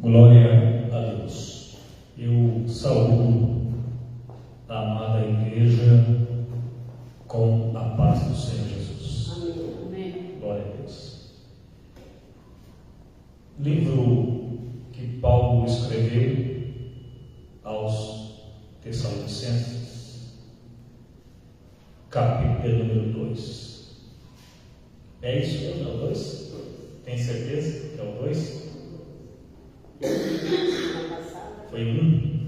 Glória a Deus. Eu saúdo a amada igreja com a paz do Senhor Jesus. Amém. Glória a Deus. Livro que Paulo escreveu aos Tessalonicenses, capítulo número 2. É isso mesmo? É o 2? Tem certeza que é o 2? Foi 1.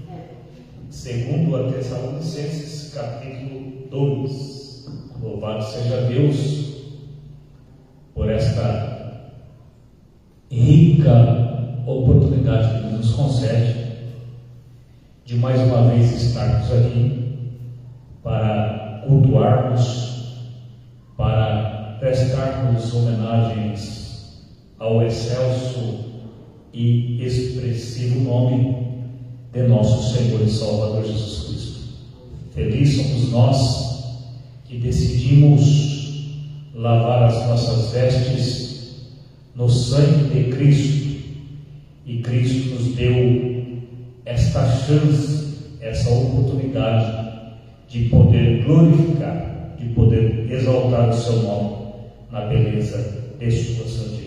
Segundo a Tessalonicenses, capítulo 2. Louvado seja Deus por esta rica oportunidade que nos concede de mais uma vez estarmos aqui para cultuarmos, para prestarmos homenagens ao excelso e expressivo nome de nosso Senhor e Salvador Jesus Cristo. Felizes somos nós que decidimos lavar as nossas vestes no sangue de Cristo, e Cristo nos deu esta chance, essa oportunidade de poder glorificar, de poder exaltar o seu nome na beleza de sua santidade.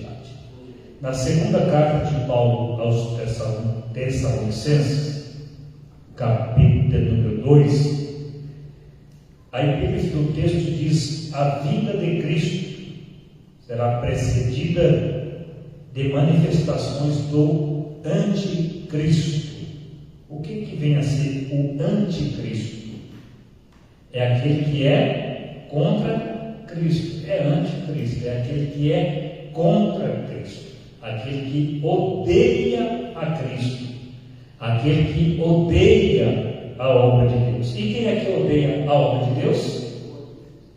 Na segunda carta de Paulo aos Tessalonicenses, capítulo número 2, a epígrafe do texto diz: a vinda de Cristo será precedida de manifestações do anticristo. O que vem a ser o anticristo? É aquele que é contra Cristo, é anticristo, é aquele que é contra Cristo, aquele que odeia a Cristo, aquele que odeia a obra de Deus. E quem é que odeia a obra de Deus?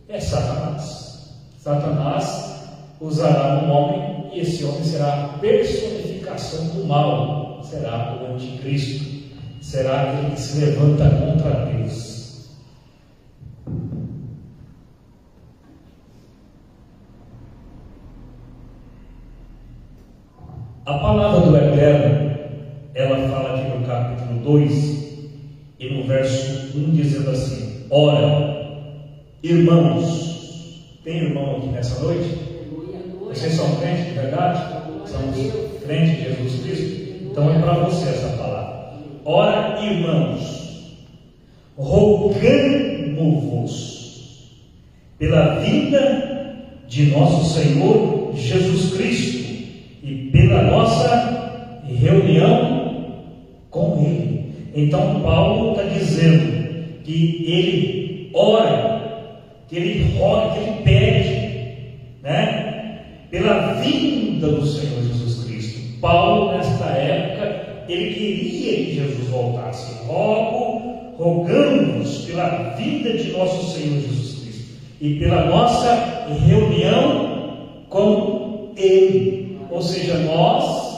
É Satanás. Satanás usará um homem, e esse homem será a personificação do mal, será o anticristo, será aquele que se levanta contra Deus. A palavra do Eterno, ela fala aqui no capítulo 2 e no verso 1, dizendo assim: ora, irmãos, tem irmão aqui nessa noite? Vocês são crentes de verdade? São crentes de Jesus Cristo? Então é para você essa palavra. Ora, irmãos, rogamo-vos pela vinda de nosso Senhor Jesus Cristo e pela nossa reunião com Ele. Então Paulo está dizendo que ele ora, que ele roga, que ele pede, pela vinda do Senhor Jesus Cristo. Paulo, nesta época, ele queria que Jesus voltasse. Rogamos pela vinda de nosso Senhor Jesus Cristo e pela nossa reunião com Ele. Ou seja, nós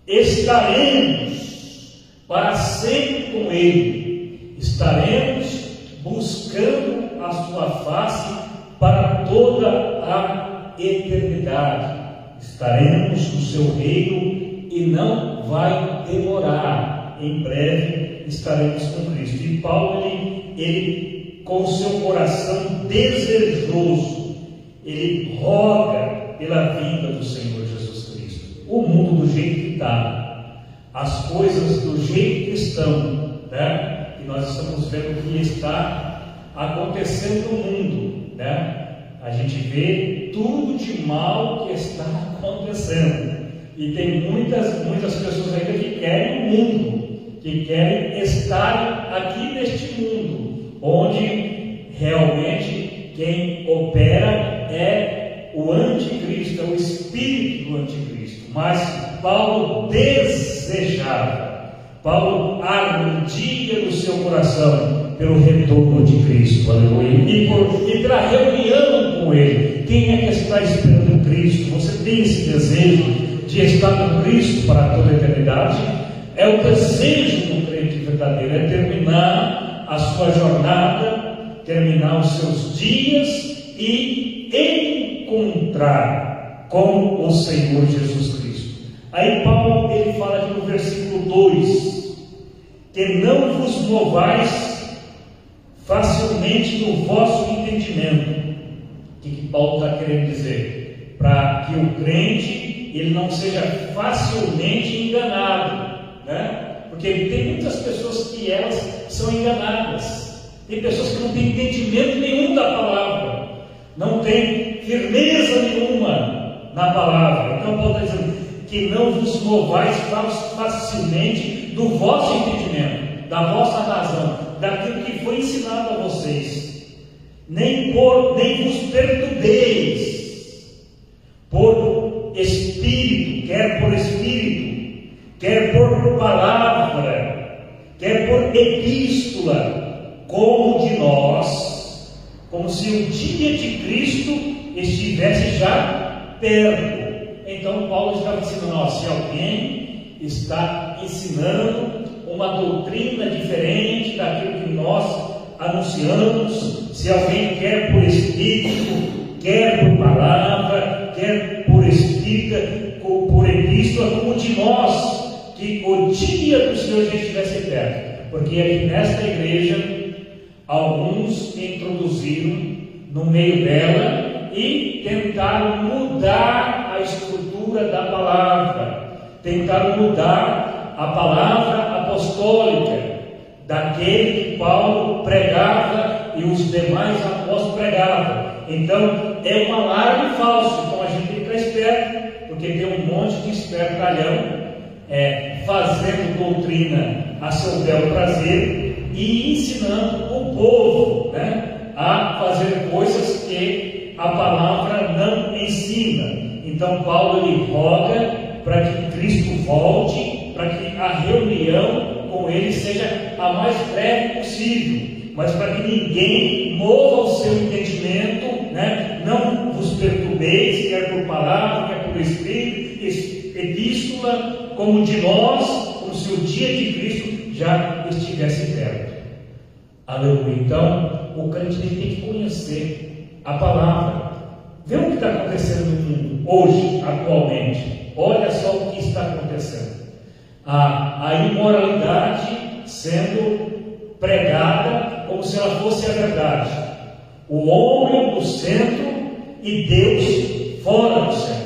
estaremos para sempre com Ele, estaremos buscando a sua face para toda a eternidade, estaremos no seu reino e não vai demorar, em breve estaremos com Cristo. E Paulo, ele com seu coração desejoso, ele roga pela vinda do Senhor Jesus Cristo. O mundo do jeito que está, as coisas do jeito que estão, e nós estamos vendo o que está acontecendo no mundo, a gente vê tudo de mal que está acontecendo, e tem muitas pessoas ainda que querem o mundo, que querem estar aqui neste mundo, onde realmente quem opera é o anticristo, é o espírito do anticristo. Mas Paulo desejava, Paulo ardia no seu coração pelo retorno de Cristo, aleluia, e pela reunião com Ele. Quem é que está esperando Cristo? Você tem esse desejo de estar com Cristo para toda a eternidade? É o desejo do crente verdadeiro, é terminar a sua jornada, terminar os seus dias e encontrar com o Senhor Jesus Cristo. Aí Paulo ele fala aqui no versículo 2, que não vos movais facilmente no vosso entendimento. O que Paulo está querendo dizer? Para que o crente ele não seja facilmente enganado, né? Porque tem muitas pessoas que elas são enganadas. Tem pessoas que não têm entendimento nenhum da palavra, não tem firmeza nenhuma na palavra. Então Paulo está dizendo que não vos movais facilmente do vosso entendimento, da vossa razão, daquilo que foi ensinado a vocês, nem vos perturbeis por espírito, quer por palavra, quer por epístola, como de nós, como se o dia de Cristo estivesse já perto. Então Paulo estava ensinando, se alguém está ensinando uma doutrina diferente daquilo que nós anunciamos, se alguém quer por espírito, quer por palavra, quer por espírito, por epístola, como de nós, que o dia do Senhor já estivesse perto. Porque aí nesta igreja, alguns introduziram no meio dela e tentaram mudar a estrutura da palavra, tentaram mudar a palavra apostólica, daquele que Paulo pregava e os demais apóstolos pregavam. Então é um alarme falso. Então a gente tem que ficar esperto, porque tem um monte de espertalhão fazendo doutrina a seu bel prazer e ensinando o povo, né, a fazer coisas que a palavra não ensina. Então Paulo ele roga para que Cristo volte, para que a reunião com ele seja a mais breve possível, mas para que ninguém mova o seu entendimento, né? Não vos perturbeis, quer por palavra, quer por espírito, epístola, como de nós, como se o dia de Cristo já estivesse perto. Aleluia. Então, o crente tem que conhecer a palavra. Vê o que está acontecendo no mundo hoje, atualmente. Olha só o que está acontecendo. A imoralidade sendo pregada como se ela fosse a verdade. O homem no centro e Deus fora do centro.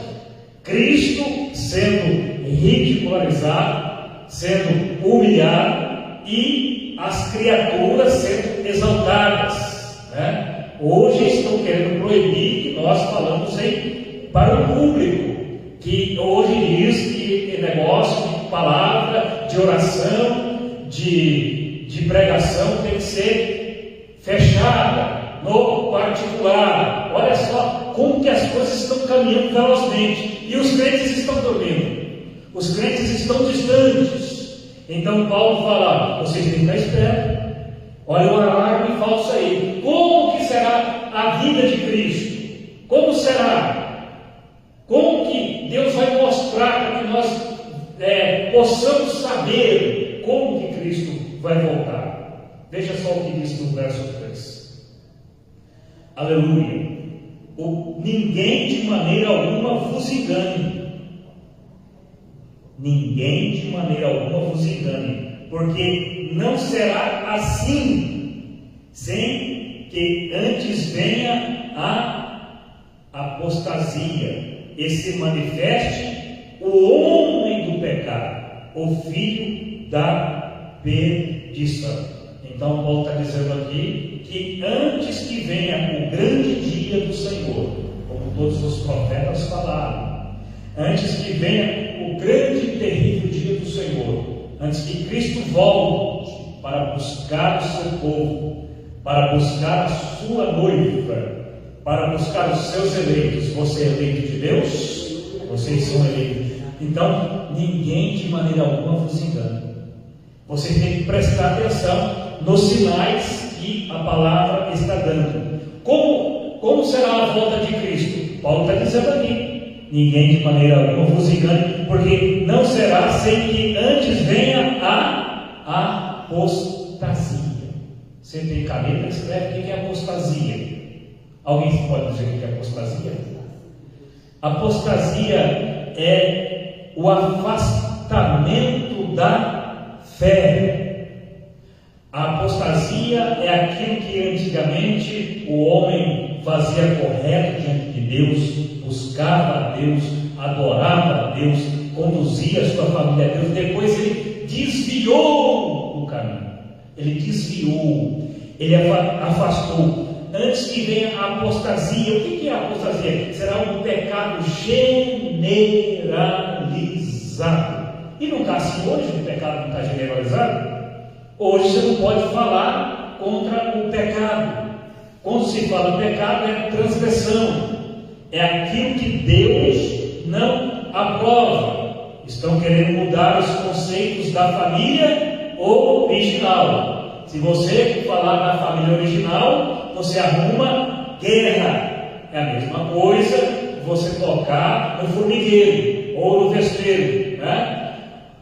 Cristo sendo ridicularizado, sendo humilhado e as criaturas sendo exaltadas, né? Hoje estão querendo proibir que nós falamos para o público, que hoje diz que negócio de palavra, de oração, de pregação tem que ser fechada, no particular. Olha só como que as coisas estão caminhando velozmente, e os crentes estão dormindo, os crentes estão distantes. Então Paulo fala, vocês têm que estar espertos. Olha o alarme falso aí. Como que será a vida de Cristo? Como será? Como que Deus vai mostrar para que nós possamos saber como que Cristo vai voltar? Veja só o que diz no verso 3. Aleluia. Ninguém de maneira alguma vos engane. Ninguém de maneira alguma vos engane, porque não será assim, sem que antes venha a apostasia e se manifeste o homem do pecado, o filho da perdição. Então Paulo está dizendo aqui que antes que venha o grande dia do Senhor, como todos os profetas falaram, antes que venha o grande e terrível dia do Senhor, antes que Cristo volte para buscar o seu povo, para buscar a sua noiva, para buscar os seus eleitos. Você é eleito de Deus? Vocês são eleitos. Então, ninguém de maneira alguma vos engana. Você tem que prestar atenção nos sinais que a palavra está dando. Como será a volta de Cristo? Paulo está dizendo aqui: ninguém de maneira alguma vos engane, porque não será sem que antes venha a apostasia. Você tem caneta? Escreve o que é apostasia. Alguém pode dizer o que é apostasia? Apostasia é o afastamento da fé. A apostasia é aquilo que antigamente o homem fazia correto diante de Deus, buscava a Deus, adorava a Deus, conduzia a sua família a Deus. Depois ele desviou o caminho, ele desviou, ele afastou. Antes que venha a apostasia. O que é a apostasia? Será um pecado generalizado. E não está assim hoje, o pecado não está generalizado? Hoje você não pode falar contra o pecado. Quando se fala pecado, é transgressão, é aquilo que Deus não aprova. Estão querendo mudar os conceitos da família original. Se você falar da família original, você arruma guerra. É a mesma coisa que você tocar no formigueiro ou no vespeiro, né?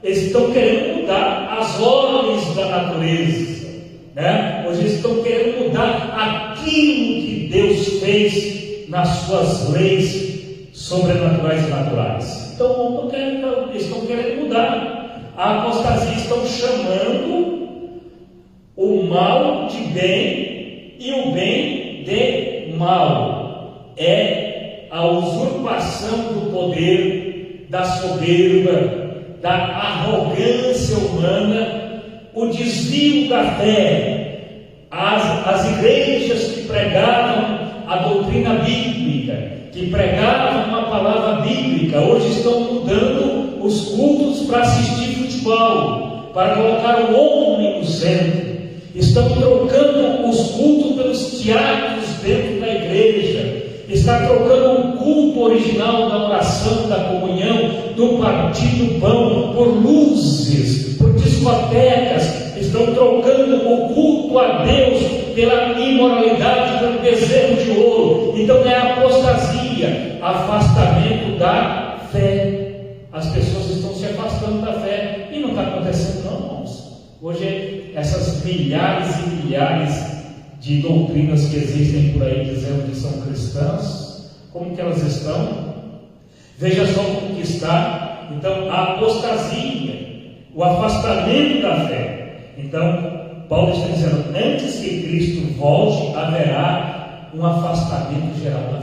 Eles estão querendo mudar as ordens da natureza, né? Hoje eles estão querendo mudar aquilo que Deus fez nas suas leis sobrenaturais e naturais. Então eles estão querendo mudar. A apostasia estão chamando o mal de bem e o bem de mal. É a usurpação do poder, da soberba, da arrogância humana, o desvio da fé. As igrejas que pregavam a doutrina bíblica, que pregavam uma palavra bíblica, hoje estão mudando os cultos para assistir futebol, para colocar o homem no centro. Estão trocando os cultos pelos teatros dentro da igreja. Está trocando o culto original da oração, da comunhão, do partir do pão, por luzes, por discotecas. Estão trocando o culto a Deus pela imoralidade, pelo bezerro de ouro. Então é apostasia, afastamento da fé. As pessoas estão se afastando da fé. E não está acontecendo não, irmãos. Hoje essas milhares e milhares de doutrinas que existem por aí dizendo que são cristãs, como que elas estão? Veja só como que está. Então a apostasia, o afastamento da fé. Então Paulo está dizendo, antes que Cristo volte, haverá um afastamento geral da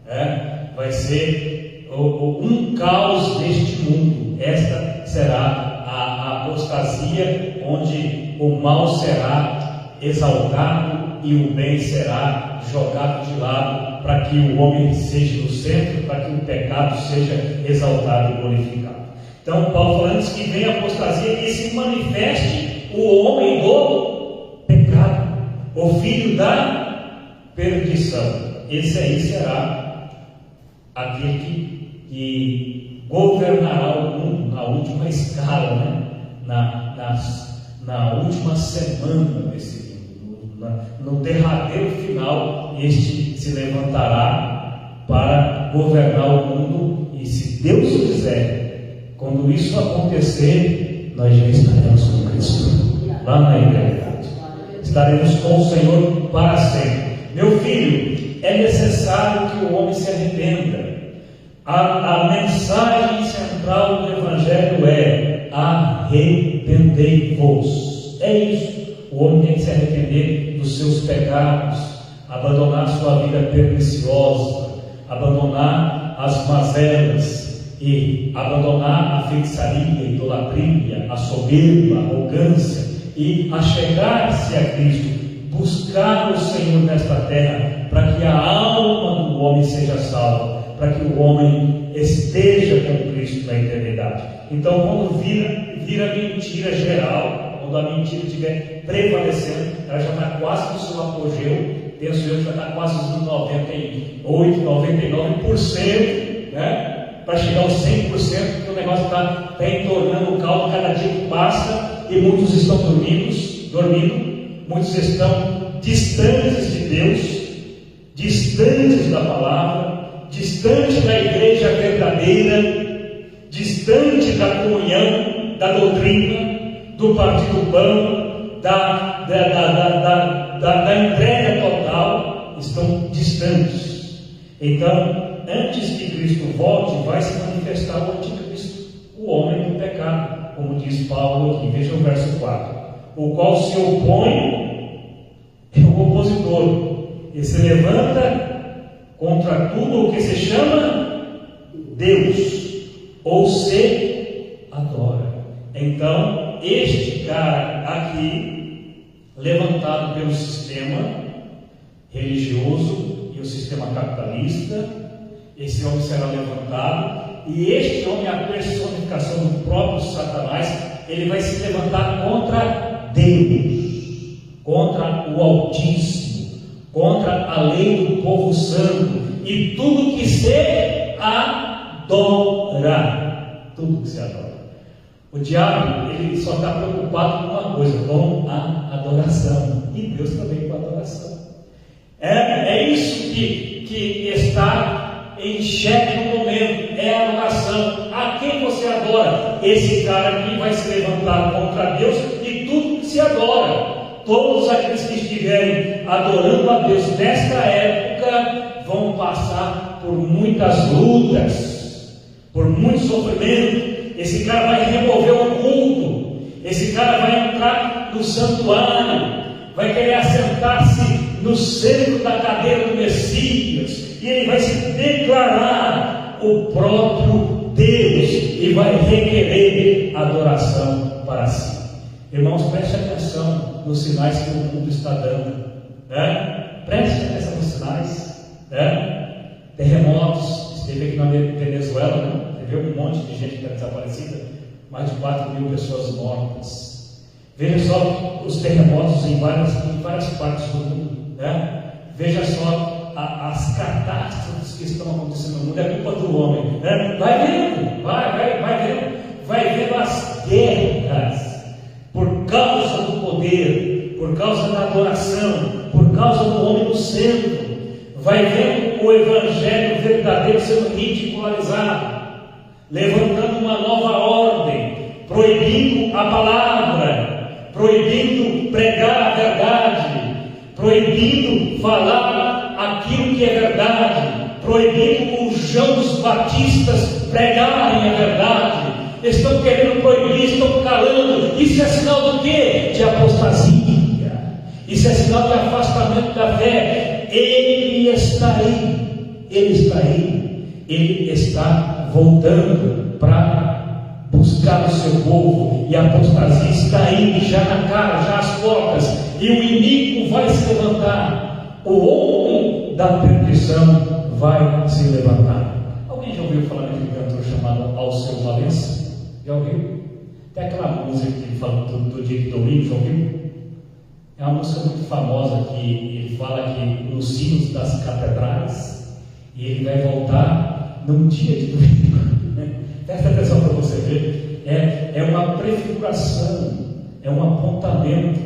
fé, vai ser um caos neste mundo. Esta será a apostasia, onde o mal será exaltado e o bem será jogado de lado, para que o homem seja no centro, para que o pecado seja exaltado e glorificado. Então Paulo fala, antes que venha a apostasia, que se manifeste o homem do pecado, o filho da perdição. Esse aí será aquele que governará o mundo na última escala, né? na última semana desse mundo, no derradeiro final, este se levantará para governar o mundo. E se Deus quiser, quando isso acontecer, nós já estaremos com Cristo lá na eternidade, estaremos com o Senhor para sempre. Meu filho, é necessário que o homem se arrependa. A mensagem central do Evangelho é: arrependei-vos. É isso. O homem tem que se arrepender dos seus pecados, abandonar sua vida perniciosa, abandonar as mazelas e abandonar a feitiçaria, a idolatria, a soberba, a arrogância, e achegar-se a Cristo, buscar o Senhor nesta terra, para que a alma do homem seja salva, para que o homem esteja com Cristo na eternidade. Então, quando vira mentira geral, quando a mentira estiver prevalecendo, ela já está quase no seu apogeu, penso eu que já está quase nos 98, 99%, né? Para chegar aos 100%, porque o negócio está entornando o caldo cada dia que passa, e muitos estão dormindo, muitos estão distantes de Deus, distantes da palavra, distante da igreja verdadeira, distante da comunhão, da doutrina, do partir do pão, da entrega total, estão distantes. Então, antes que Cristo volte, vai se manifestar o anticristo. pecado, como diz Paulo aqui, veja o verso 4, o qual se opõe é o opositor, e se levanta contra tudo o que se chama Deus, ou se adora. Então, este cara aqui, levantado pelo sistema religioso e o sistema capitalista, esse homem será levantado, e este homem é a personificação do próprio Satanás. Ele vai se levantar contra Deus, contra o Altíssimo, contra a lei do povo santo e tudo que se adora, tudo que se adora. O diabo, ele só está preocupado com uma coisa, com a adoração, e Deus também com a adoração. É isso que está em xeque no momento, é a adoração. A quem você adora? Esse cara aqui vai se levantar contra Deus e tudo que se adora. Todos aqueles que estiverem adorando a Deus nesta época vão passar por muitas lutas, por muito sofrimento. Esse cara vai remover o culto, esse cara vai entrar no santuário, vai querer assentar-se no centro da cadeira do Messias, e ele vai se declarar o próprio Deus e vai requerer adoração para si. Irmãos, preste atenção nos sinais que o mundo está dando, preste atenção nos sinais, terremotos. Esteve aqui na Venezuela, teve um monte de gente que está desaparecida, mais de 4.000 pessoas mortas. Veja só os terremotos em várias partes do mundo, veja só as catástrofes que estão acontecendo no mundo. É culpa do homem, vai vendo as guerras por causa do poder, por causa da adoração, por causa do homem no centro. Vai vendo o evangelho verdadeiro sendo ridicularizado, levantando uma nova ordem, proibindo a palavra, proibindo pregar a verdade, proibindo falar aquilo que é verdade, proibindo os Joãos Batistas pregarem a verdade. Estão querendo proibir, estão calando. Isso é sinal do quê? De apostasia. Isso é sinal de afastamento da fé. Ele está aí, ele está voltando para buscar o seu povo, e a apostasia está aí, já na cara, já às portas, e o inimigo vai se levantar, o homem da perdição vai se levantar. Alguém já ouviu falar daquele cantor chamado Alceu Valença? Já ouviu? Tem aquela música que ele fala do dia de domingo, já ouviu? É uma música muito famosa que ele fala que nos sinos das catedrais, e ele vai voltar num dia de domingo. Presta atenção para você ver. É uma prefiguração, é um apontamento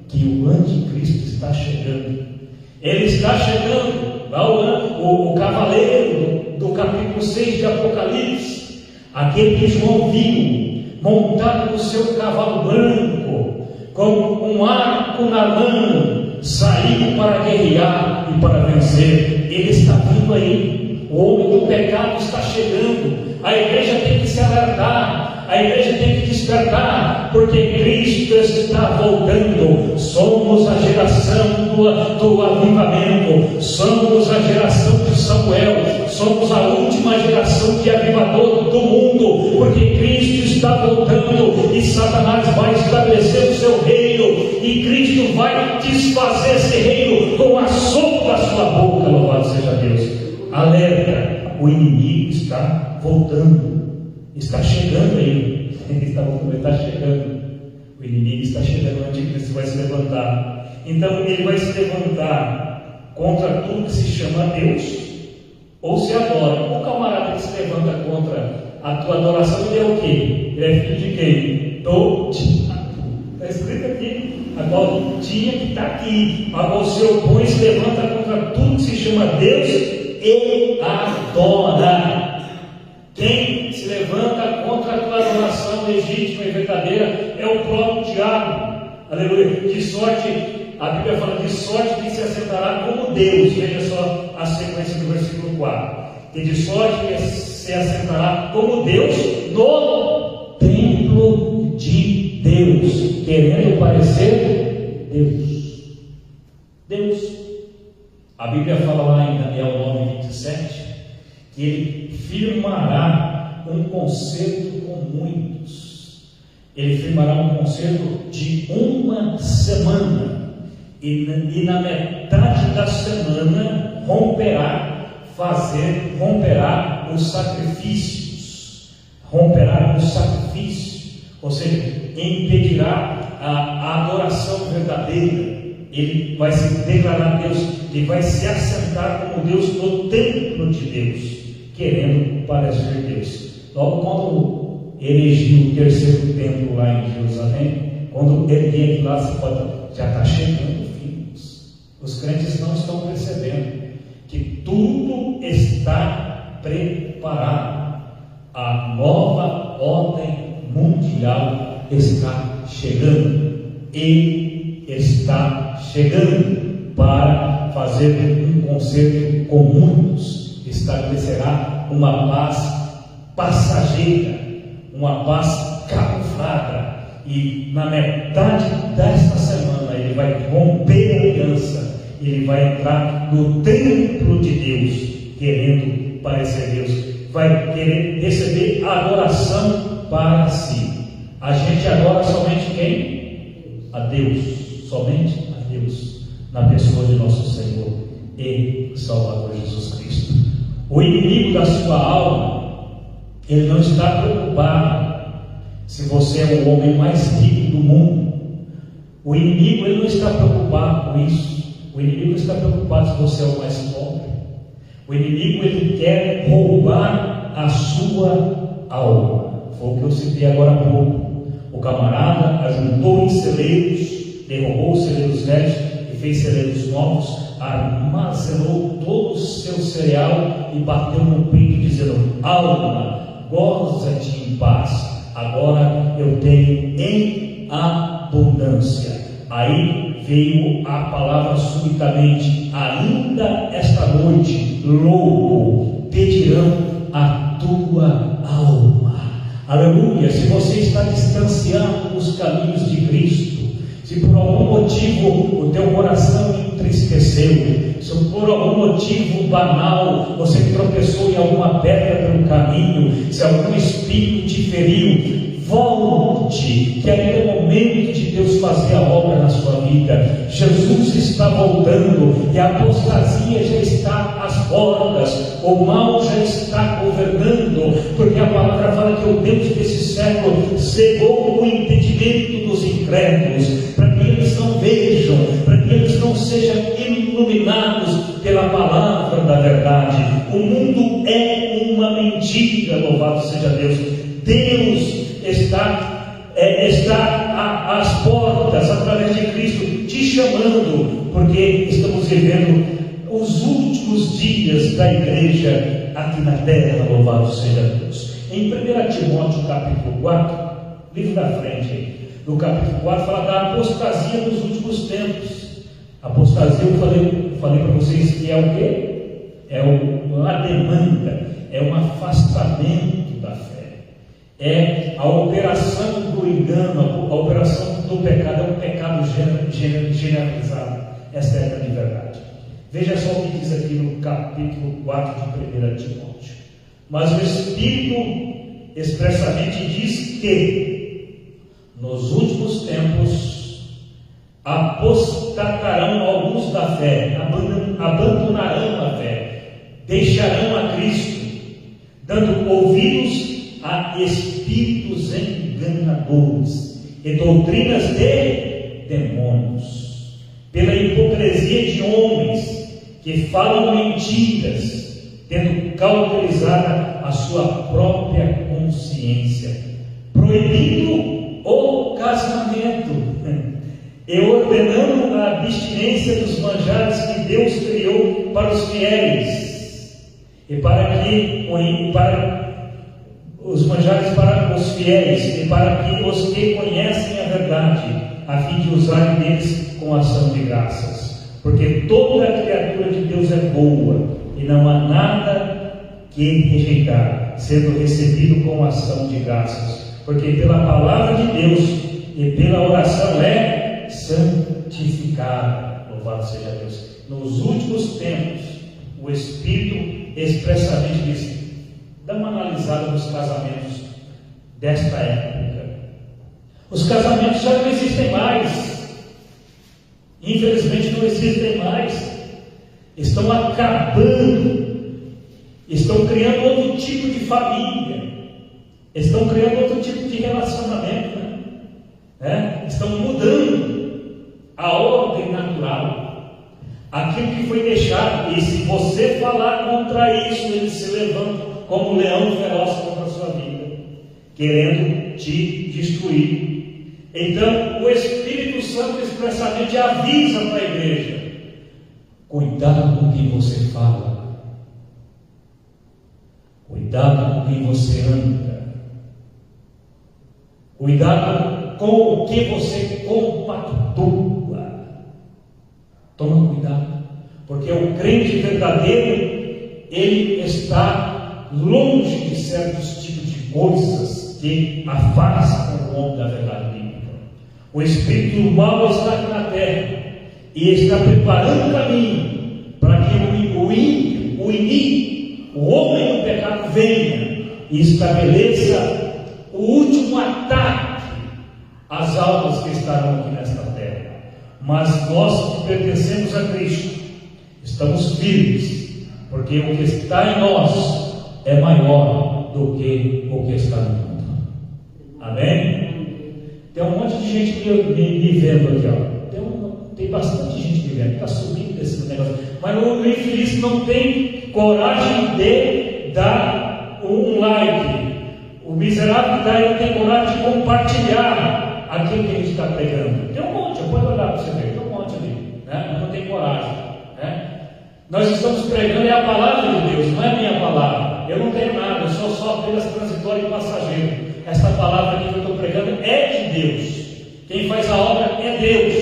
que o anticristo está chegando. Ele está chegando, o cavaleiro do capítulo 6 de Apocalipse, aquele que João viu montado no seu cavalo branco, com um arco na mão, saiu para guerrear e para vencer. Ele está vindo aí. O homem do pecado está chegando. A igreja tem que se alertar, a igreja tem que despertar, porque Cristo está voltando. Somos a geração do avivamento, somos a geração de Samuel, somos a última geração de avivador do mundo, porque Cristo está voltando e Satanás vai estabelecer o seu reino, e Cristo vai desfazer esse reino com o assopro da sua boca. Louvado seja Deus. Alerta, o inimigo está voltando, está chegando aí, ele está chegando, o inimigo está chegando, o anticristo vai se levantar. Então ele vai se levantar contra tudo que se chama Deus ou se adora. O camarada que se levanta contra a tua adoração, ele é o quê? Ele é filho de quem? Do diabo. Está escrito aqui. Agora tinha que estar aqui. Agora o se opõe, se levanta contra tudo que se chama Deus e adora. Quem se levanta contra a tua adoração legítima e verdadeira é o próprio diabo. Aleluia. De sorte, a Bíblia fala, de sorte que se assentará como Deus. Veja só a sequência do versículo 4. E de sorte que se assentará como Deus no templo Deus, querendo parecer Deus. A Bíblia fala lá em Daniel 9:27 que ele firmará um concerto com muitos. Ele firmará um concerto de uma semana, e na metade da semana romperá os sacrifícios, ou seja, impedirá a adoração verdadeira. Ele vai se declarar Deus, ele vai se assentar como Deus no templo de Deus, querendo parecer Deus. Logo quando erigiu o terceiro templo lá em Jerusalém, quando erguer aquilo lá, já está chegando, filhos. Os crentes não estão percebendo que tudo está preparado. A nova ordem mundial está chegando. Ele está chegando para fazer um concerto com muitos. Estabelecerá uma paz passageira, uma paz camuflada, e na metade desta semana ele vai romper a aliança, ele vai entrar no templo de Deus, querendo parecer Deus, vai querer receber a adoração para si. A gente adora somente quem? A Deus, somente a Deus, na pessoa de nosso Senhor e Salvador Jesus Cristo. O inimigo da sua alma, ele não está preocupado se você é o homem mais rico do mundo. O inimigo, ele não está preocupado com isso. O inimigo não está preocupado se você é o mais pobre. O inimigo, ele quer roubar a sua alma. Foi o que eu citei agora há pouco. O camarada ajuntou em celeiros, derrubou os celeiros velhos e fez celeiros novos, armazenou todo o seu cereal e bateu no peito dizendo: alma, goza-te em paz, agora eu tenho em abundância. Aí veio a palavra subitamente: ainda esta noite, louco, pedirão a tua alma. Aleluia! Se você está distanciado dos caminhos de Cristo, se por algum motivo o teu coração entristeceu, se por algum motivo banal você tropeçou em alguma pedra pelo caminho, se algum espinho te feriu, volte, que ainda é o momento de Deus fazer a obra na sua vida. Jesus está voltando e a apostasia já está às portas, o mal já está governando, porque a palavra fala que o Deus desse século cegou o entendimento dos incrédulos, para que eles não vejam, para que eles não sejam iluminados pela palavra da verdade. O mundo é uma mentira, louvado seja Deus. Deus está às portas, através de Cristo, te chamando, porque estamos vivendo os últimos dias da igreja aqui na terra, louvado seja Deus. Em 1 Timóteo capítulo 4, livro da frente, no capítulo 4, fala da apostasia nos últimos tempos. Apostasia, eu falei para vocês que é o quê? É uma demanda, é um afastamento da fé. É a operação do engano, a operação do pecado, é um pecado generalizado. Essa é a grande verdade. Veja só o que diz aqui no capítulo 4 de 1 Timóteo. Mas o Espírito expressamente diz que nos últimos tempos apostatarão alguns da fé, abandonarão a fé, deixarão a Cristo, dando ouvidos a espíritos enganadores e doutrinas de demônios, pela hipocrisia de homens que falam mentiras, tendo cauterizada a sua própria consciência, proibindo o casamento e ordenando a abstinência dos manjares que Deus criou para os fiéis, e os manjares para os fiéis, e para que os que conhecem a verdade, a fim de usarem deles com ação de graças. Porque toda a criatura de Deus é boa, e não há nada que rejeitar, sendo recebido com ação de graças. Porque pela palavra de Deus e pela oração é santificada. Louvado seja Deus. Nos últimos tempos, o Espírito expressamente diz: dá uma analisada nos casamentos desta época. Os casamentos já não existem mais. Infelizmente não existem mais. Estão acabando. Estão criando outro tipo de família. Estão criando outro tipo de relacionamento, estão mudando a ordem natural, aquilo que foi deixado. E se você falar contra isso, ele se levanta como um leão feroz contra a sua vida, querendo te destruir. Então o Espírito Santo expressamente avisa para a igreja: cuidado com quem você fala, cuidado com quem você anda, cuidado com o que você compactua. Toma cuidado, porque o crente verdadeiro, ele está longe de certos tipos de coisas que afastam o homem da verdade bíblica. O espírito do mal está aqui na terra e está preparando o caminho para que o ímpio, o inimigo, o homem do pecado venha e estabeleça o último ataque às almas que estarão aqui nesta terra. Mas nós que pertencemos a Cristo estamos firmes, porque o que está em nós é maior do que o que está no mundo. Amém? Tem um monte de gente me vendo aqui, ó. Tem bastante gente me vendo, está subindo desse negócio, mas o infeliz não tem coragem de dar um like. O miserável que dá, ele não tem coragem de compartilhar aquilo que a gente está pregando. Tem um monte, pode olhar para você ver, tem um monte ali, mas não tem coragem. Nós estamos pregando a palavra de Deus, não é a minha palavra. Eu não tenho nada, eu sou só apenas transitório e passageiro. Esta palavra aqui que eu estou pregando é de Deus. Quem faz a obra é Deus,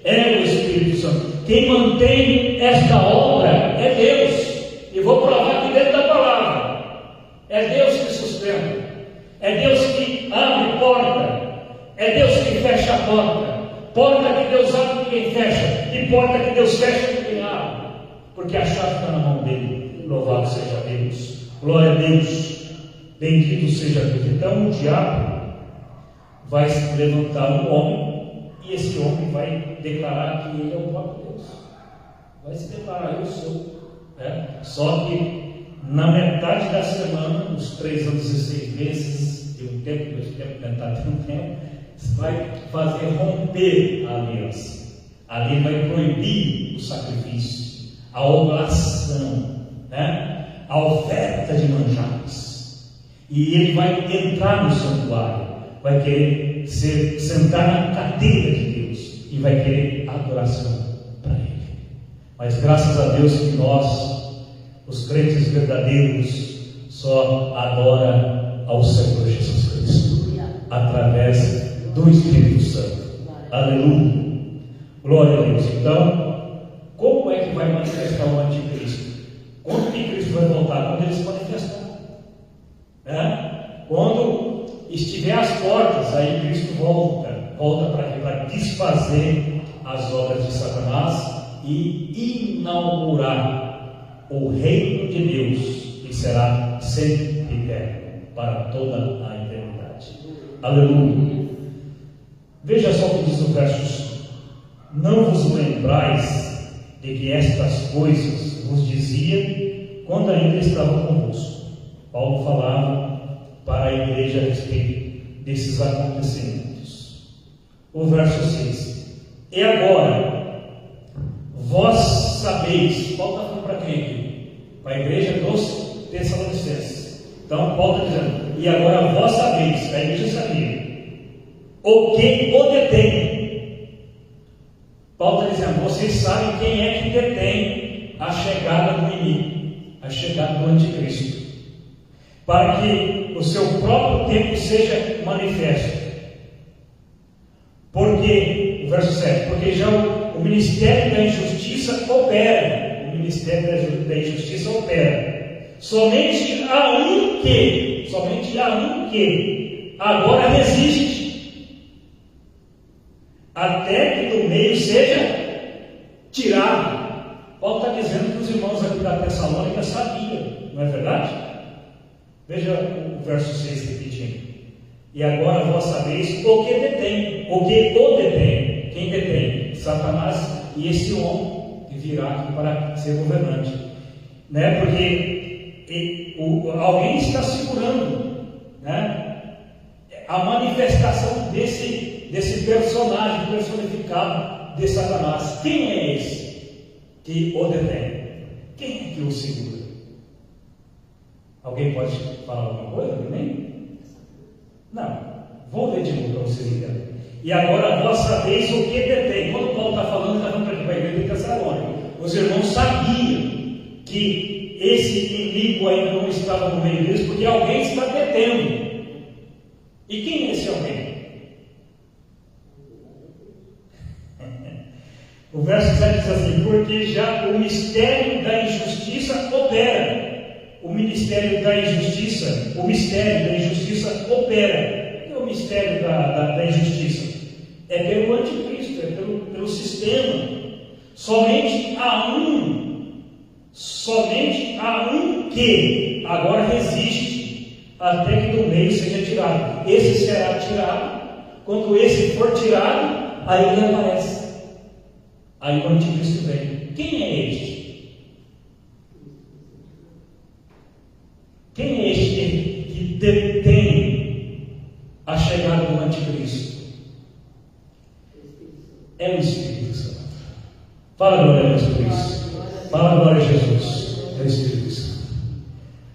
é o Espírito Santo. Quem mantém esta obra é Deus. E vou provar aqui dentro da palavra. É Deus que sustenta. É Deus que abre porta. É Deus que fecha a porta. Porta que Deus abre, ninguém fecha. E porta que Deus fecha, ninguém abre. Porque a chave está na mão dele. Louvado seja Deus. Glória a Deus. Bendito seja Deus. Então o diabo vai se levantar um homem, e esse homem vai declarar que ele é o próprio Deus. Vai se declarar: eu sou. Só que na metade da semana, nos 3 anos e 6 meses, de um tempo, 2 tempos, metade de um tempo, vai fazer romper a aliança. Ali vai proibir o sacrifício, a oblação, a oferta de manjares. E ele vai entrar no santuário, vai querer sentar na cadeira de Deus e vai querer adoração para ele. Mas graças a Deus que nós, os crentes verdadeiros, só adora ao Senhor Jesus Cristo através do Espírito Santo. Aleluia. Glória a Deus. Então, como é que vai manifestar o anticristo? Quando que Cristo vai voltar? Quando ele se manifestar. Quando estiver às portas, aí Cristo volta para desfazer as obras de Satanás e inaugurar o reino de Deus, que será sempre eterno, para toda a eternidade. Aleluia. Veja só o que diz o verso: não vos lembrais de que estas coisas vos dizia quando ainda estava convosco. Paulo falava para a igreja a respeito desses acontecimentos. O verso 6: e agora vós sabeis. Paulo está falando para quem aqui? Para a igreja dos Tessalonicenses. Então Paulo está dizendo: e agora vós sabeis, a igreja sabia, o que o detém. Paulo está dizendo: vocês sabem quem é que detém a chegada do inimigo, a chegada do anticristo, para que o seu próprio tempo seja manifesto. Porque, o verso 7, porque já o ministério da injustiça opera. O ministério da injustiça opera. Somente há um que agora resiste. até que do meio seja tirado. Paulo está dizendo que os irmãos aqui da Tessalônica sabiam, não é verdade? Veja o verso 6 repetindo. E agora vós sabeis o que detém, o que o detém. Quem detém? Satanás e esse homem que virá aqui para ser governante, né? Porque alguém está segurando, né? A manifestação desse personagem personificado de Satanás. Quem é esse que o detém? Quem é que o segura? Alguém pode falar alguma coisa? Nem? Não. Vou ler de novo para vocês entenderem. E agora vós sabeis o que detém. Quando Paulo está falando, está falando para a igreja de Tessalônica. Os irmãos sabiam que esse inimigo ainda não estava no meio deles, porque alguém está detendo. E quem é esse alguém? O verso 7 diz assim: porque já o mistério da injustiça opera. O mistério da injustiça opera. O que é o mistério da injustiça? É pelo anticristo, é pelo sistema. Somente há um que agora resiste até que do meio seja tirado. Esse será tirado. Quando esse for tirado, aí ele aparece. Aí o anticristo vem. Quem é este? Quem é este que detém a chegada do anticristo? É o Espírito Santo. Fala glória a Deus. Fala glória a Jesus. É o Espírito Santo.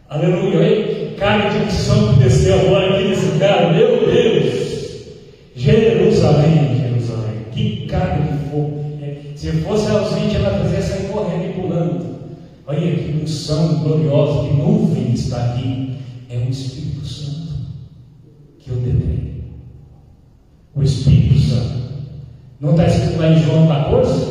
Aleluia. Olha que carga de unção que desceu agora aqui nesse cara. Meu Deus. Jerusalém. Que carga de fogo. Se fosse aos 20, ela fazia sair correndo e pulando. Olha que unção gloriosa, que nuvem está aqui. É o Espírito Santo que eu detém. O Espírito Santo. Não está escrito lá em João 14,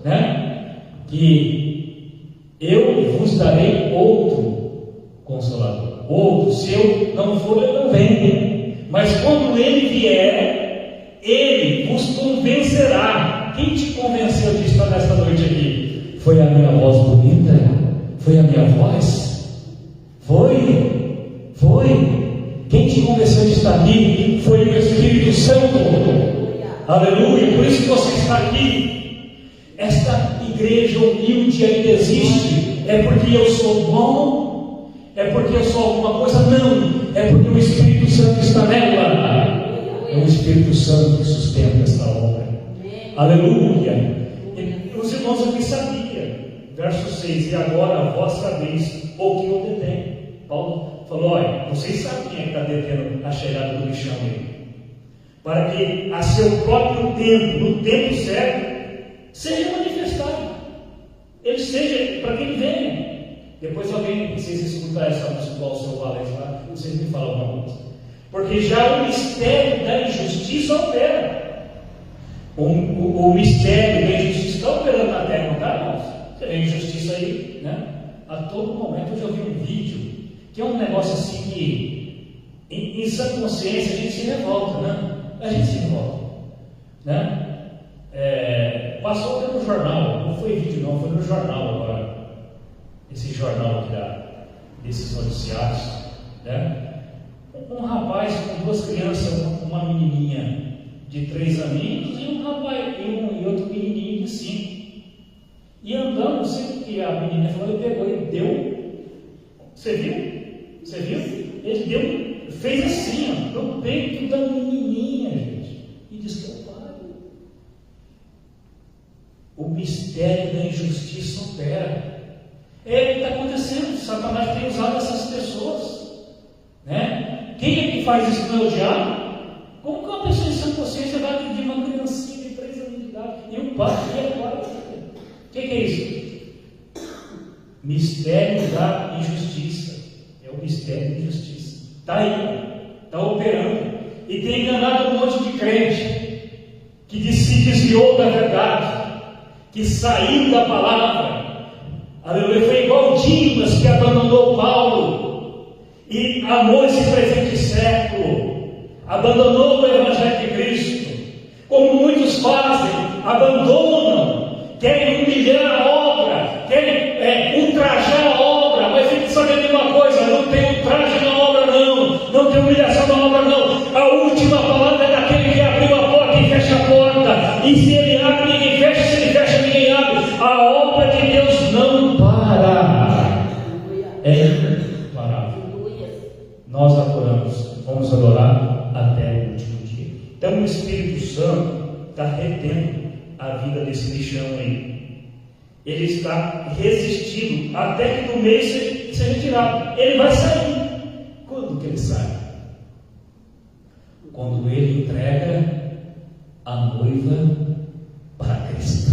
né? Que eu vos darei outro Consolador. Outro, se eu não for, ele não vem. Mas quando ele vier, ele vos convencerá. Quem te convenceu de estar nesta noite aqui? Foi a minha voz bonita? Foi a minha voz? Foi. Quem te convenceu de estar aqui? Foi o Espírito Santo. Aleluia. Por isso que você está aqui. Esta igreja humilde ainda existe. É porque eu sou bom? É porque eu sou alguma coisa? Não. É porque o Espírito Santo está nela. É o Espírito Santo que sustenta esta obra. Aleluia. E os irmãos aqui sabiam. Verso 6: e agora vós sabeis o que o detém. Paulo falou: olha, vocês sabem quem é que está detendo a chegada do bichão dele, para que a seu próprio tempo, no tempo certo, seja manifestado. Ele seja, para que ele venha. Depois alguém, vocês escutarem essa música igual o seu Valente lá, vocês me falam uma coisa. Porque já o mistério da injustiça opera. O mistério da injustiça está operando na terra, não está, irmãos? Você vê injustiça aí, né? A todo momento. Eu já vi um vídeo que é um negócio assim que em sã consciência a gente se revolta, né? A gente se revolta, né? Passou até no jornal, não foi vídeo não, foi no jornal agora, esse jornal aqui desses noticiários, né? Um rapaz com duas crianças, uma menininha de 3 aninhos e um rapaz e outro menininho de 5. E andando, não sei o que a menina falou, ele pegou e deu. Você viu? Ele deu, fez assim, ó, no peito da menininha, gente. E disse que é o pai. O mistério da injustiça opera. O que está acontecendo. Satanás tem usado essas pessoas, né? Quem é que faz isso? Não é o diabo? Como que uma pessoa sem consciência vai pedir uma criancinha de 3 anos de idade? E o pai é pai. O que é isso? Mistério da injustiça. É o mistério da injustiça. Está aí, está operando. E tem enganado um monte de crente que se desviou da verdade, que saiu da palavra. Aleluia. Foi igual Dimas que abandonou Paulo e amou esse presente século. Abandonou o Evangelho de Cristo, como muitos fazem. abandonam, querem humilhar a obra, querem ultrajar a obra, mas fique sabendo de uma coisa: não tem ultraje na obra não, não tem humilhação na obra não. A última palavra é daquele que abriu a porta e fecha a porta, e se ele abre, ninguém fecha, se ele fecha, ninguém abre. A obra de Deus não para, é imparável. Nós adoramos, vamos adorar até o último dia. Então o Espírito Santo está retendo a vida desse bichão aí. Ele está resistindo até que no meio seja tirado. Ele vai sair. Quando que ele sai? Quando ele entrega a noiva para Cristo,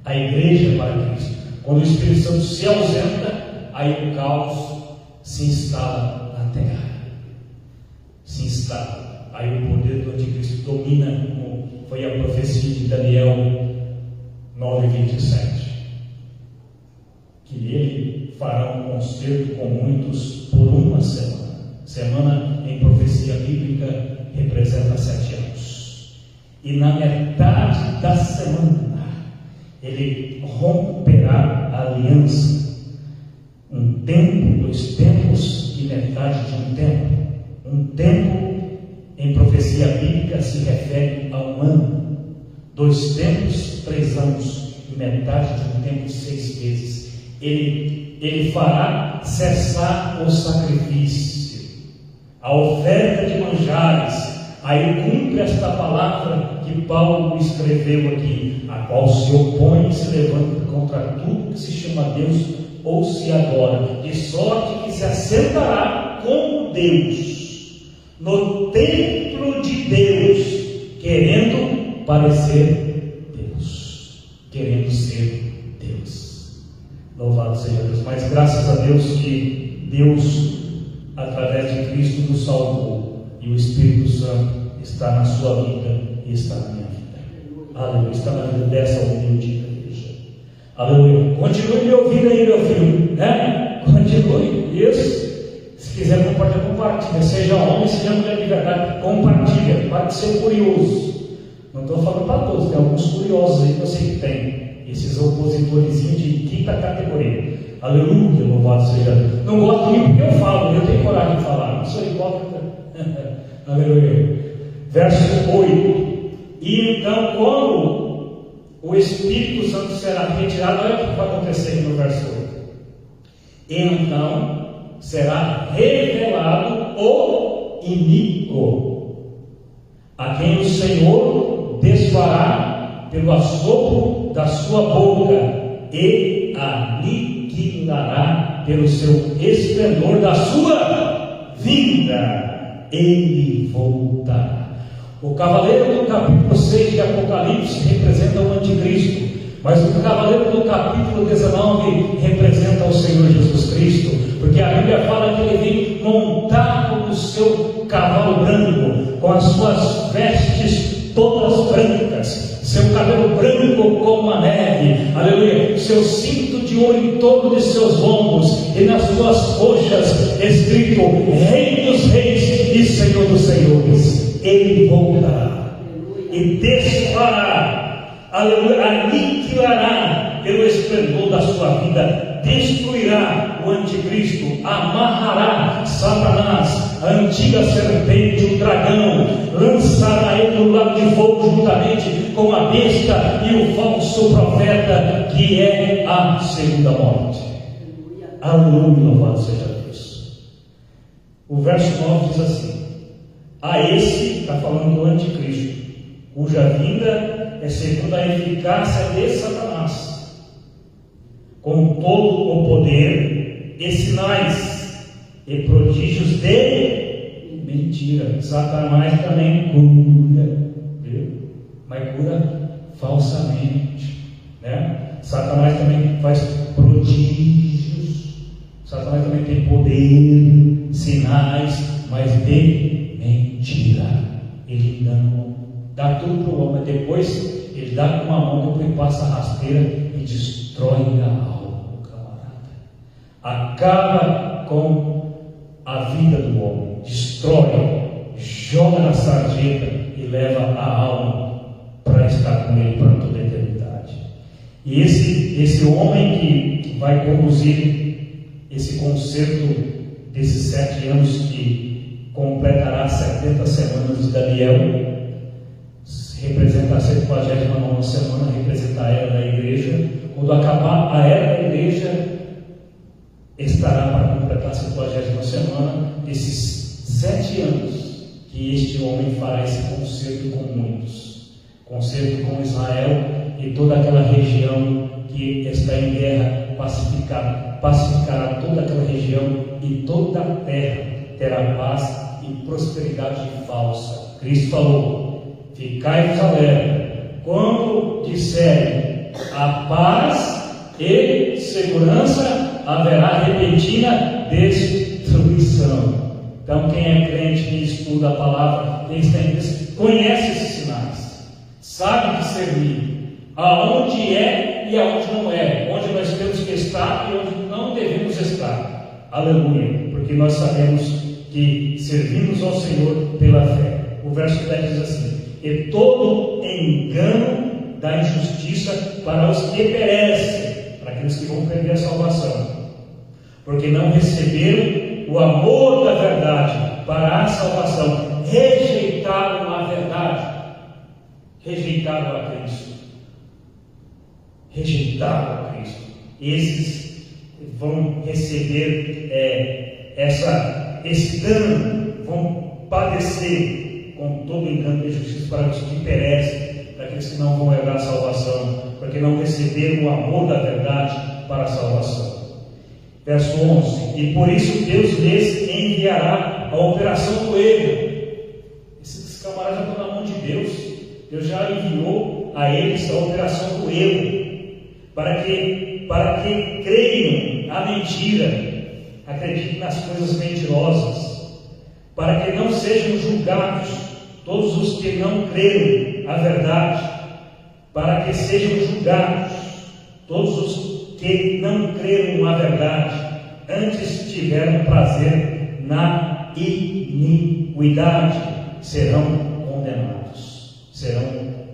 a igreja para Cristo. Quando o Espírito Santo se ausenta, aí o caos se instala na terra. Se instala. Aí o poder do anticristo domina, como foi a profecia de Daniel 9:27. Que ele fará um concerto com muitos por uma semana. Semana em profecia bíblica representa 7 anos. E na metade da semana ele romperá a aliança. Um tempo, 2 tempos e metade de um tempo. Um tempo em profecia bíblica se refere a um ano. 2 tempos, 3 anos e metade de um tempo, 6 meses. Ele fará cessar o sacrifício, a oferta de manjares. Aí cumpre esta palavra que Paulo escreveu aqui: a qual se opõe e se levanta contra tudo que se chama Deus ou se adora, de sorte que se assentará como Deus no templo de Deus, querendo parecer Deus, querendo ser Deus. Louvado seja Deus. Mas graças a Deus que Deus, através de Cristo, nos salvou, e o Espírito Santo está na sua vida e está na minha vida. Aleluia. Está na vida dessa humilde igreja. Aleluia. Continue me ouvindo aí, meu filho, né? Continue. Isso. Se quiser compartilhar, compartilha. Seja homem, seja mulher de verdade, compartilha. Pode ser curioso. Não estou falando para todos, tem alguns curiosos aí que eu sei que tem. Esses opositores de quinta categoria. Aleluia, louvado seja Deus. Não gosto de mim porque eu falo, eu tenho coragem de falar, não sou hipócrita. Aleluia. Verso 8. E então, quando o Espírito Santo será retirado, olha o que vai acontecer aqui no verso 8. Então será revelado o iníquo, a quem o Senhor desfará pelo assopro da sua boca e aniquilará pelo seu esplendor da sua vinda. Ele voltará. O cavaleiro do capítulo 6 de Apocalipse representa o anticristo, mas o cavaleiro do capítulo 19 representa o Senhor Jesus Cristo, porque a Bíblia fala que ele vem montado no seu cavalo branco, com as suas vestes todas brancas, seu cabelo branco como a neve, aleluia, seu cinto de ouro em torno de seus lombos, e nas suas coxas escrito Rei dos Reis e Senhor dos Senhores. Ele voltará e desfará, aleluia, aniquilará pelo esplendor da sua vida, destruirá o anticristo, amarrará Satanás, a antiga serpente, o dragão, lançará ele no lago de fogo juntamente com a besta e o falso profeta, que é a segunda morte. Aleluia, louvado seja Deus. O verso 9 diz assim: a esse, está falando do anticristo, cuja vinda é segundo a eficácia de Satanás, com todo o poder e sinais e prodígios de mentira. Satanás também cura, viu? Mas cura falsamente, né? Satanás também faz prodígios. Satanás também tem poder, sinais, mas de mentira. Ele não dá tudo para o homem, depois ele dá com uma mão, depois passa a rasteira e destrói a alma, camarada. Acaba com a vida do homem, destrói, joga na sarjeta e leva a alma para estar com ele para E esse homem que vai conduzir esse concerto desses 7 anos, que completará 70 semanas de Daniel, representa a 79ª semana, representa a era da igreja. Quando acabar a era da igreja, estará para completar a 70ª semana desses 7 anos que este homem fará esse concerto com muitos, concerto com Israel e toda aquela região que está em guerra, pacificará toda aquela região, e toda a terra terá paz e prosperidade falsa. Cristo falou: ficai-vos alerta, quando disserem a paz e segurança, haverá repentina destruição. Então, quem é crente, quem estuda a palavra, quem está em Cristo, conhece esses sinais, sabe discernir aonde é e aonde não é, onde nós temos que estar e onde não devemos estar. Aleluia, porque nós sabemos que servimos ao Senhor pela fé. O verso 10 diz assim: e todo engano da injustiça para os que perecem, para aqueles que vão perder a salvação, porque não receberam o amor da verdade para a salvação, rejeitaram a verdade, rejeitaram a Cristo, rejeitaram a Cristo. Esses vão receber esse dano, vão padecer com todo o engano de justiça para os que perecem, para aqueles que não vão herdar a salvação, porque não receberam o amor da verdade para a salvação. Verso 11: e por isso Deus lhes enviará a operação do erro. Esses camaradas estão na mão de Deus. Deus já enviou a eles a operação do erro, para que creiam a mentira, acreditem nas coisas mentirosas, para que não sejam julgados todos os que não creram a verdade, para que sejam julgados todos os que não creram a verdade, antes tiveram prazer na iniquidade, serão condenados, serão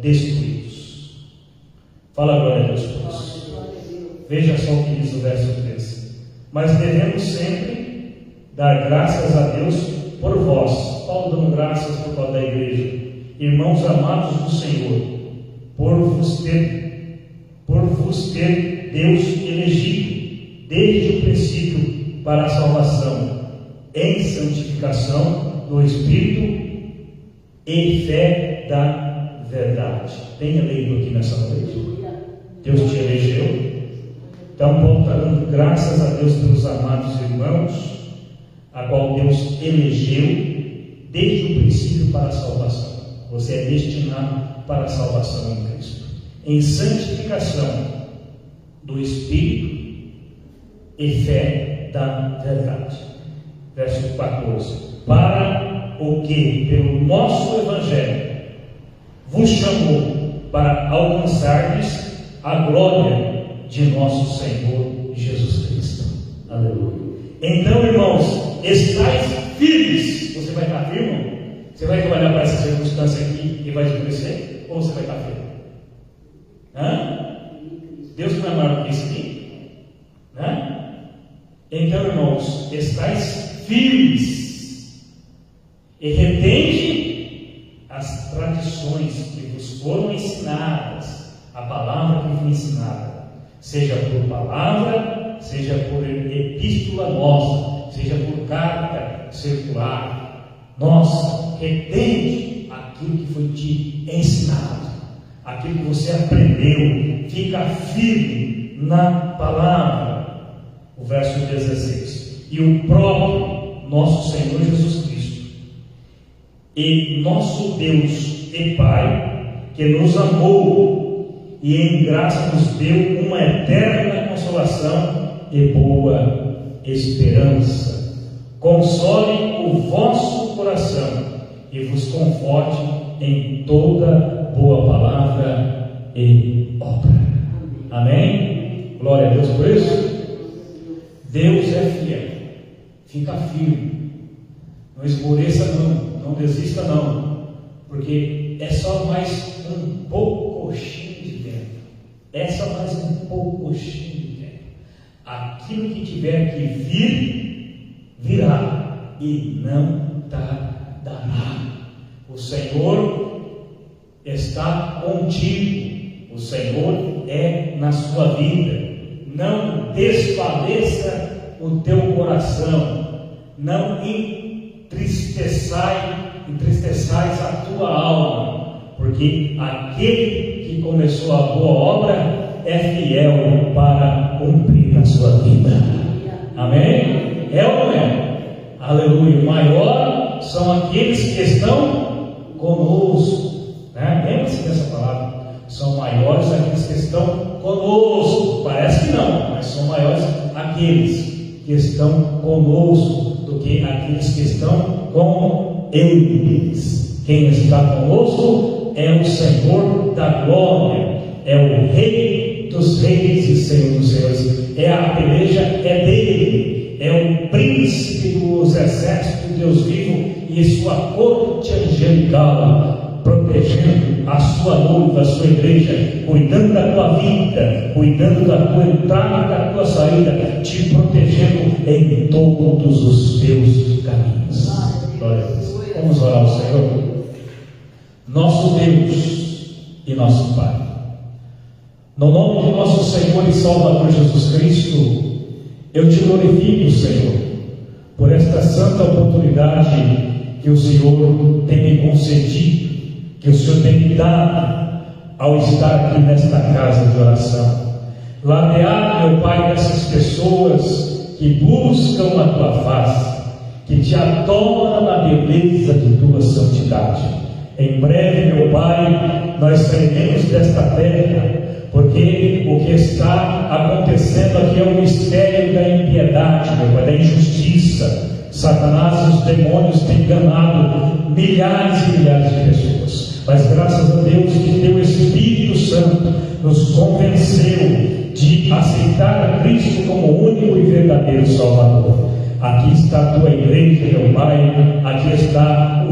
destruídos. Fala glória a Deus por isso. Veja só o que diz o verso 13: mas devemos sempre dar graças a Deus por vós. Paulo dando graças por causa da igreja, irmãos amados do Senhor, por vos ter Deus elegido desde o princípio para a salvação, em santificação do Espírito e fé da verdade. Tenha lido aqui nessa noite. Deus te elegeu. Então, Paulo está dando graças a Deus pelos amados irmãos, a qual Deus elegeu desde o princípio para a salvação. Você é destinado para a salvação em Cristo, em santificação do Espírito e fé da verdade. Verso 14: para o que, pelo nosso Evangelho, vos chamou para alcançardes a glória de nosso Senhor Jesus Cristo. Aleluia. Então, irmãos, estáis firmes. Você vai estar firme? Você vai trabalhar para essa circunstância aqui e vai escurecer? Ou você vai estar firme? Deus não é maior que isso aqui? Então, irmãos, estáis firmes e retende as tradições que vos foram ensinadas, a palavra que foi ensinada, seja por palavra, seja por epístola nossa, seja por carta circular nossa. Retende aquilo que foi te ensinado, aquilo que você aprendeu, fica firme na palavra. O verso 16: e o próprio nosso Senhor Jesus Cristo e nosso Deus e Pai, que nos amou e em graça nos deu uma eterna consolação e boa esperança, console o vosso coração e vos conforte em toda boa palavra e obra. Amém? Glória a Deus por isso. Deus é fiel. Fica firme. Não esmoreça não desista não, porque é só mais um pouquinho de tempo. É só mais um pouquinho de tempo. Aquilo que tiver que vir, virá, e não tardará. O Senhor está contigo, o Senhor é na sua vida. Não desfaleça o teu coração, não entristeçais a tua alma, porque aquele que começou a boa obra é fiel para cumprir na sua vida. Amém? É ou não é? Aleluia. Maior são aqueles que estão conosco, né? Lembre-se dessa palavra. São maiores aqueles que estão conosco. Parece que não, mas são maiores aqueles que estão conosco do que aqueles que estão com eles. Quem está conosco é o Senhor da glória, é o Rei dos reis e Senhor dos senhores. A peleja é dele, é o príncipe dos exércitos de Deus vivo e sua corte angelical, protegendo a sua noiva, a sua igreja, cuidando da tua vida, cuidando da tua entrada e da tua saída, te protegendo em todos os teus caminhos. Glória a Deus. Vamos orar ao Senhor. Nosso Deus e nosso Pai, no nome de nosso Senhor e Salvador Jesus Cristo, eu te glorifico, Senhor, por esta santa oportunidade que o Senhor tem me concedido, que o Senhor tem me dado ao estar aqui nesta casa de oração. Ladeado, meu Pai, dessas pessoas que buscam a tua face, que te adoram na beleza de tua santidade. Em breve, meu Pai, nós sairemos desta terra, porque o que está acontecendo aqui é o mistério da impiedade, meu Pai, da injustiça. Satanás e os demônios têm enganado milhares e milhares de pessoas, mas graças a Deus que teu Espírito Santo nos convenceu de aceitar a Cristo como o único e verdadeiro Salvador. Aqui está a tua igreja, meu Pai, aqui está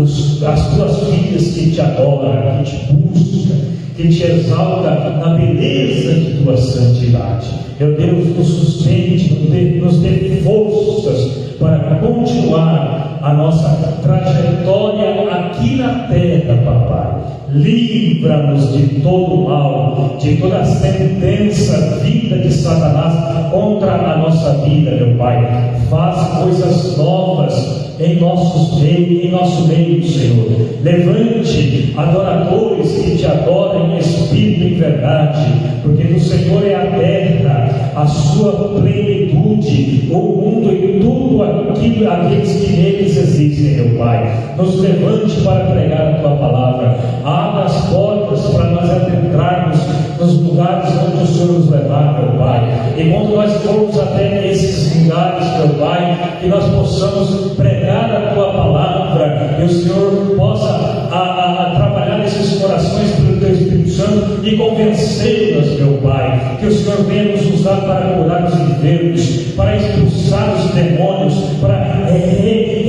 as tuas filhas que te adoram, que te buscam, que te exalta na beleza de tua santidade. Meu Deus, nos sustente, nos dê forças para continuar a nossa trajetória aqui na terra, papai. Livra-nos de todo mal, de toda sentença vinda de Satanás contra a nossa vida, meu Pai. Faz coisas novas em nosso meio, Senhor. Levante adoradores que te adorem em espírito e verdade, porque do Senhor é a terra, a sua plenitude, o mundo e tudo aquilo, aqueles que neles existem, meu Pai. Nos levante para pregar a tua palavra. Abra as portas para nós adentrarmos nos lugares onde o Senhor nos levar, meu Pai. E quando nós formos até esses lugares, meu Pai, que nós possamos pregar a tua palavra, que o Senhor possa trabalhar nesses corações pelo teu Espírito Santo e convencê-los, meu Pai. Que o Senhor venha nos usar para curar os enfermos, para expulsar os demônios, para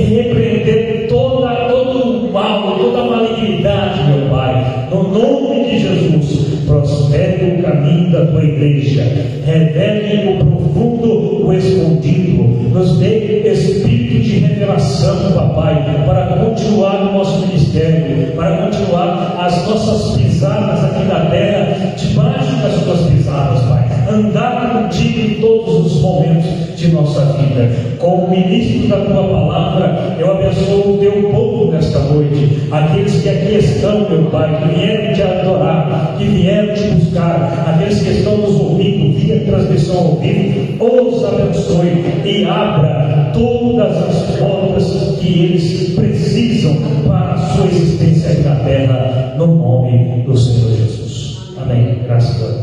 repreender todo o mal, toda a malignidade, meu Pai. No nome de Jesus, prospere o caminho da tua igreja, revele o profundo, o escondido, nos dê espírito de revelação, papai, para continuar o nosso ministério, para continuar as nossas pisadas aqui na terra, debaixo das tuas pisadas, Pai. Andar contigo em todos os momentos de nossa vida. Como ministro da tua palavra, eu abençoo o teu povo nesta noite, aqueles que aqui estão, meu Pai, que vieram te adorar, que vieram te buscar, aqueles que estão nos ouvindo via transmissão ao vivo, os abençoe e abra todas as portas que eles precisam para a sua existência aqui na terra, no nome do Senhor Jesus. Amém. Graças a Deus.